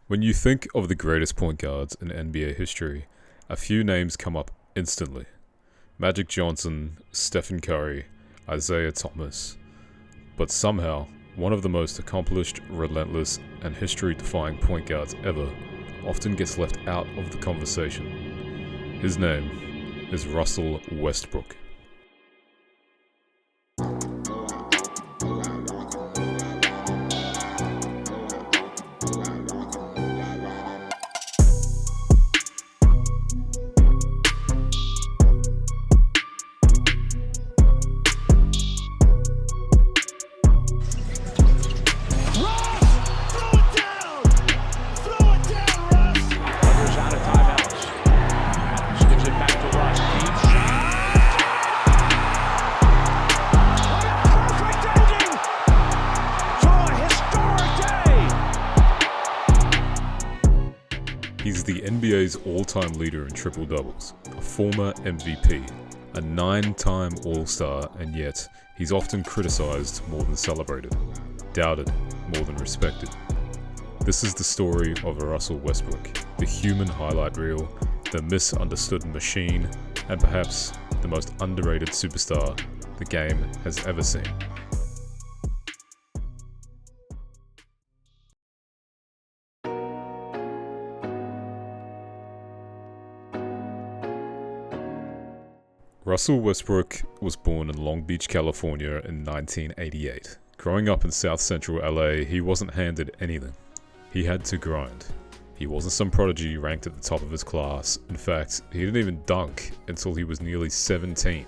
When you think of the greatest point guards in NBA history, a few names come up instantly. Magic Johnson, Stephen Curry, Isaiah Thomas. But somehow, one of the most accomplished, relentless, and history-defying point guards ever often gets left out of the conversation. His name is Russell Westbrook. He's the NBA's all-time leader in triple-doubles, a former MVP, a 9-time All-Star, and yet he's often criticized more than celebrated, doubted more than respected. This is the story of Russell Westbrook, the human highlight reel, the misunderstood machine, and perhaps the most underrated superstar the game has ever seen. Russell Westbrook was born in Long Beach, California in 1988. Growing up in South Central LA, he wasn't handed anything. He had to grind. He wasn't some prodigy ranked at the top of his class. In fact, he didn't even dunk until he was nearly 17.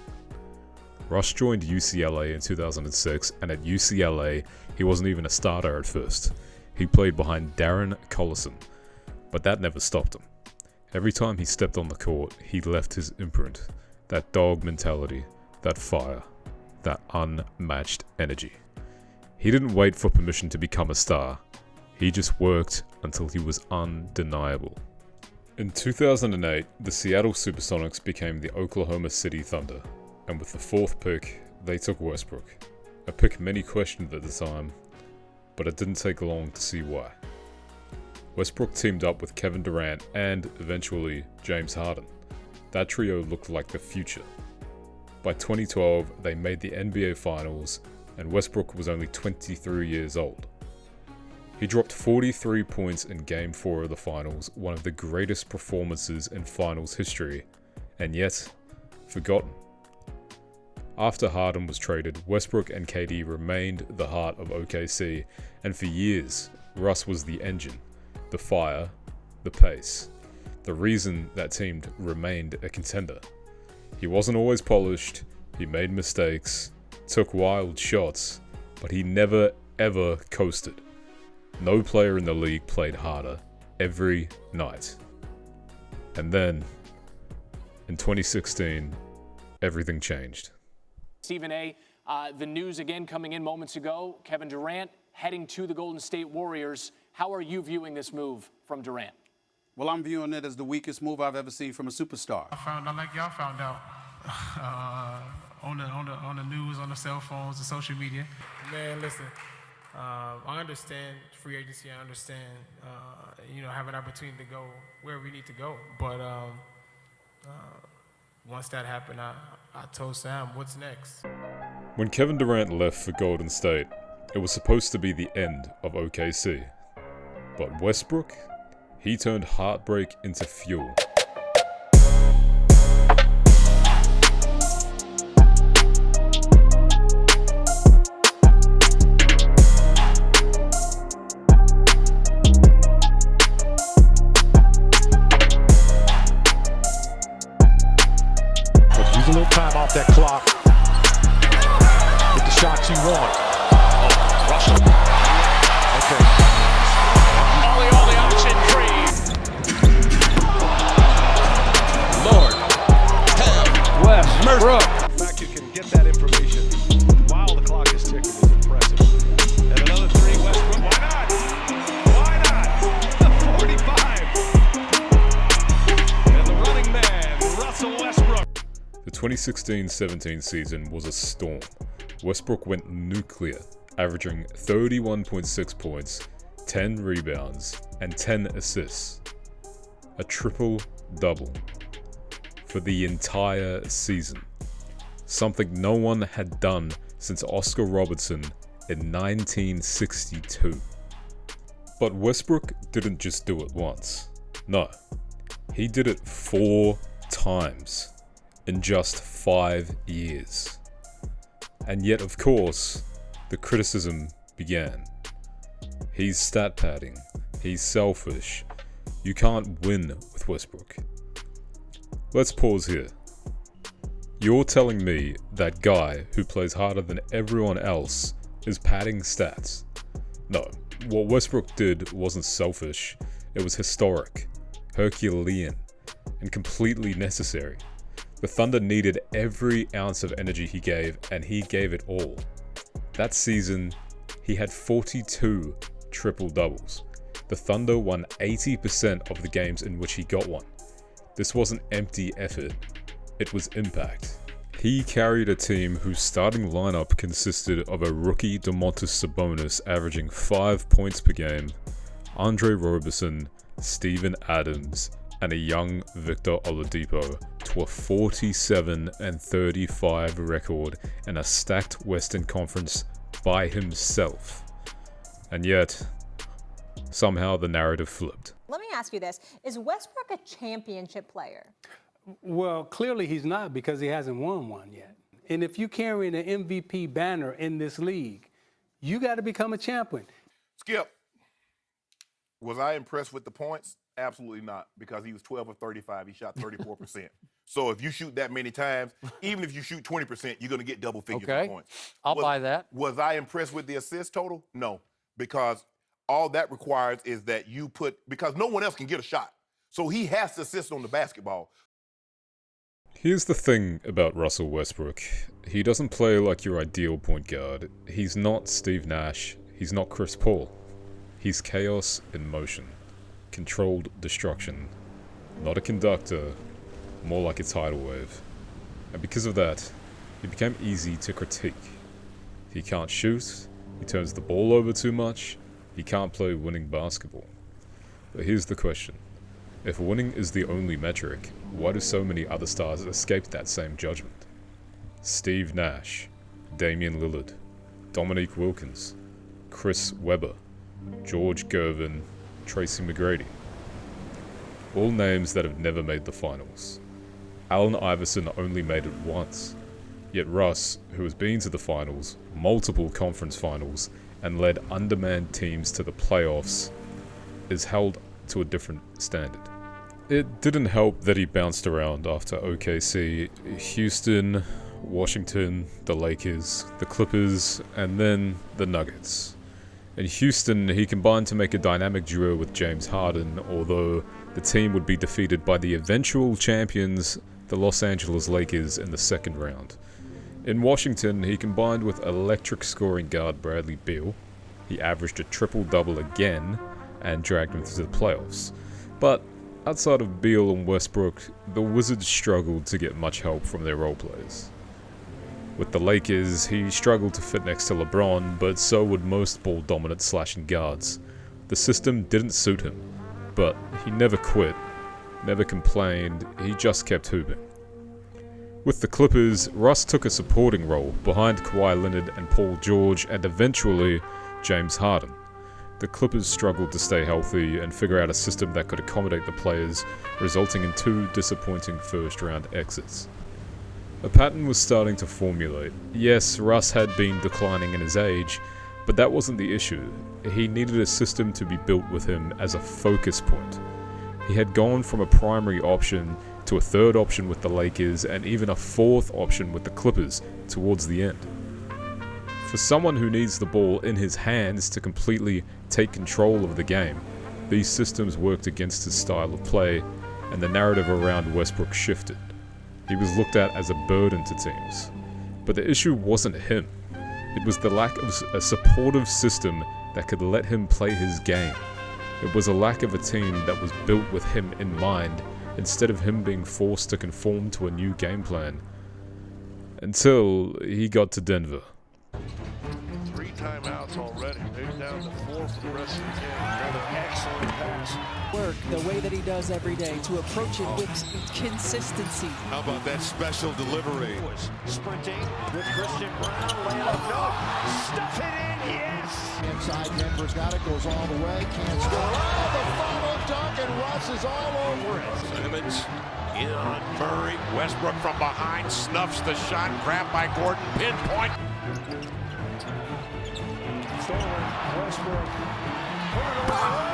Russ joined UCLA in 2006, and at UCLA, he wasn't even a starter at first. He played behind Darren Collison, but that never stopped him. Every time he stepped on the court, he left his imprint. That dog mentality, that fire, that unmatched energy. He didn't wait for permission to become a star. He just worked until he was undeniable. In 2008, the Seattle Supersonics became the Oklahoma City Thunder, and with the 4th pick, they took Westbrook. A pick many questioned at the time, but it didn't take long to see why. Westbrook teamed up with Kevin Durant and, eventually, James Harden. That trio looked like the future. By 2012, they made the NBA Finals, and Westbrook was only 23 years old. He dropped 43 points in Game 4 of the Finals, one of the greatest performances in Finals history, and yet, forgotten. After Harden was traded, Westbrook and KD remained the heart of OKC, and for years, Russ was the engine, the fire, the pace. The reason that team remained a contender. He wasn't always polished, he made mistakes, took wild shots, but he never ever coasted. No player in the league played harder every night. And then, in 2016, everything changed. Stephen A., the news again coming in moments ago, Kevin Durant heading to the Golden State Warriors. How are you viewing this move from Durant? Well, I'm viewing it as the weakest move I've ever seen from a superstar. I found out like y'all found out on the news, on the cell phones, the social media. Man, listen, I understand free agency. I understand, have an opportunity to go where we need to go. But once that happened, I told Sam, what's next? When Kevin Durant left for Golden State, it was supposed to be the end of OKC. But Westbrook? He turned heartbreak into fuel. Let's use a little time off that clock. Get the shots you want. Oh, Russell. Okay. All the option free. Lord. Westbrook. The fact you can get that information while the clock is ticking is impressive. And another 3, Westbrook. Why not? Why not? 45. And the running man, Russell Westbrook. The 2016-17 season was a storm. Westbrook went nuclear, averaging 31.6 points, 10 rebounds, and 10 assists. A triple-double for the entire season. Something no one had done since Oscar Robertson in 1962. But Westbrook didn't just do it once. No, he did it 4 times in just 5 years. And yet, of course, the criticism began. He's stat padding. He's selfish. You can't win with Westbrook. Let's pause here. You're telling me that guy who plays harder than everyone else is padding stats? No, what Westbrook did wasn't selfish. It was historic, Herculean, and completely necessary. The Thunder needed every ounce of energy he gave, and he gave it all. That season, he had 42 triple-doubles. The Thunder won 80% of the games in which he got one. This wasn't empty effort, it was impact. He carried a team whose starting lineup consisted of a rookie Domantas Sabonis averaging 5 points per game, Andre Roberson, Steven Adams, and a young Victor Oladipo to a 47-35 record and a stacked Western Conference by himself. And yet, somehow the narrative flipped. Let me ask you this. Is Westbrook a championship player? Well, clearly he's not, because he hasn't won one yet. And if you're carrying an MVP banner in this league, you got to become a champion. Skip, was I impressed with the points? Absolutely not, because he was 12 of 35. He shot 34%. So if you shoot that many times, even if you shoot 20%, you're going to get double figures of points. I'll buy that. Was I impressed with the assist total? No, because all that requires is that you put, because no one else can get a shot. So he has to assist on the basketball. Here's the thing about Russell Westbrook. He doesn't play like your ideal point guard. He's not Steve Nash. He's not Chris Paul. He's chaos in motion. Controlled destruction. Not a conductor, more like a tidal wave. And because of that, he became easy to critique. He can't shoot, he turns the ball over too much, he can't play winning basketball. But here's the question. If winning is the only metric, why do so many other stars escape that same judgment? Steve Nash, Damian Lillard, Dominique Wilkins, Chris Webber, George Gervin, Tracy McGrady. All names that have never made the finals. Allen Iverson only made it once. Yet Russ, who has been to the finals, multiple conference finals, and led undermanned teams to the playoffs, is held to a different standard. It didn't help that he bounced around after OKC, Houston, Washington, the Lakers, the Clippers, and then the Nuggets. In Houston, he combined to make a dynamic duo with James Harden, although the team would be defeated by the eventual champions, the Los Angeles Lakers, in the second round. In Washington, he combined with electric scoring guard Bradley Beal. He averaged a triple-double again and dragged him to the playoffs. But outside of Beal and Westbrook, the Wizards struggled to get much help from their role players. With the Lakers, he struggled to fit next to LeBron, but so would most ball-dominant slashing guards. The system didn't suit him, but he never quit, never complained, he just kept hooping. With the Clippers, Russ took a supporting role behind Kawhi Leonard and Paul George and eventually James Harden. The Clippers struggled to stay healthy and figure out a system that could accommodate the players, resulting in 2 disappointing first-round exits. A pattern was starting to formulate. Yes, Russ had been declining in his age, but that wasn't the issue. He needed a system to be built with him as a focus point. He had gone from a primary option to a third option with the Lakers and even a fourth option with the Clippers towards the end. For someone who needs the ball in his hands to completely take control of the game, these systems worked against his style of play, and the narrative around Westbrook shifted. He was looked at as a burden to teams. But the issue wasn't him. It was the lack of a supportive system that could let him play his game. It was a lack of a team that was built with him in mind, instead of him being forced to conform to a new game plan. Until he got to Denver. 3 timeouts already. Maybe down to 4 for the rest of the game. Work the way that he does every day to approach it with consistency. How about that special delivery? Sprinting with Christian Brown, laying up, no, stuff it in, yes! Inside, Denver's got it, goes all the way, can't score. Oh, the follow dunk, and Russ is all over it. Simmons in on Murray. Westbrook from behind snuffs the shot, grabbed by Gordon, pinpoint. Forward, Westbrook, put it away,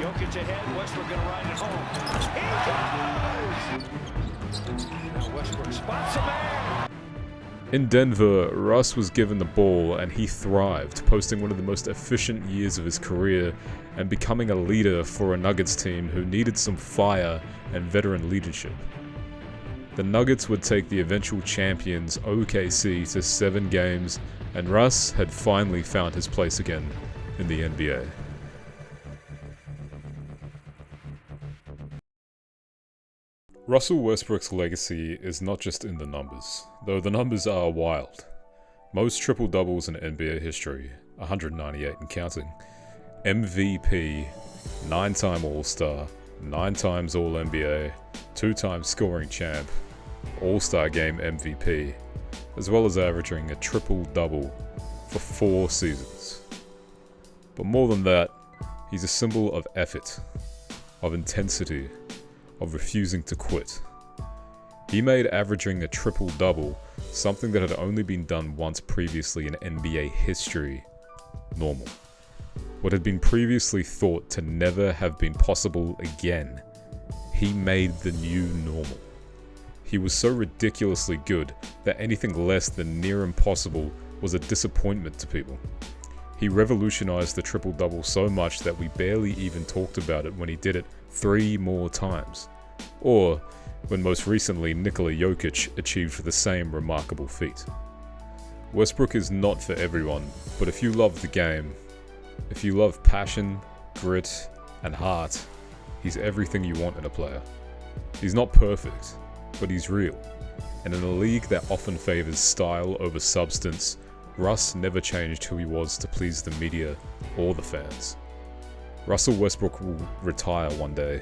Jokic ahead, Westbrook gonna ride it home. He goes! Now Westbrook spots a man. In Denver, Russ was given the ball and he thrived, posting one of the most efficient years of his career and becoming a leader for a Nuggets team who needed some fire and veteran leadership. The Nuggets would take the eventual champions OKC to 7 games, and Russ had finally found his place again in the NBA. Russell Westbrook's legacy is not just in the numbers, though the numbers are wild. Most triple-doubles in NBA history, 198 and counting. MVP, 9-time All-Star, 9 times All-NBA, 2-time scoring champ, All-Star Game MVP, as well as averaging a triple-double for 4 seasons. But more than that, he's a symbol of effort, of intensity, of refusing to quit. He made averaging a triple-double, something that had only been done once previously in NBA history, normal. What had been previously thought to never have been possible again, he made the new normal. He was so ridiculously good that anything less than near impossible was a disappointment to people. He revolutionized the triple-double so much that we barely even talked about it when he did it 3 more times. Or when most recently Nikola Jokic achieved the same remarkable feat. Westbrook is not for everyone, but if you love the game, if you love passion, grit, and heart, he's everything you want in a player. He's not perfect, but he's real. And in a league that often favors style over substance, Russ never changed who he was to please the media or the fans. Russell Westbrook will retire one day,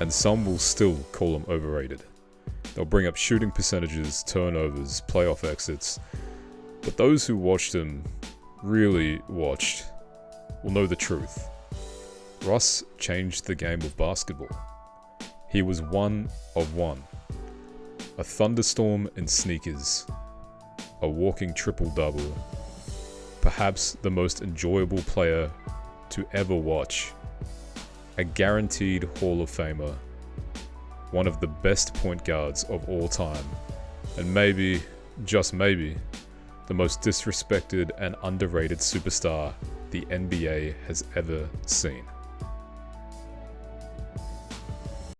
and some will still call him overrated. They'll bring up shooting percentages, turnovers, playoff exits, but those who watched him, really watched, will know the truth. Russ changed the game of basketball. He was one of one. A thunderstorm in sneakers. A walking triple-double. Perhaps the most enjoyable player to ever watch. A guaranteed Hall of Famer. One of the best point guards of all time. And maybe, just maybe, the most disrespected and underrated superstar the NBA has ever seen.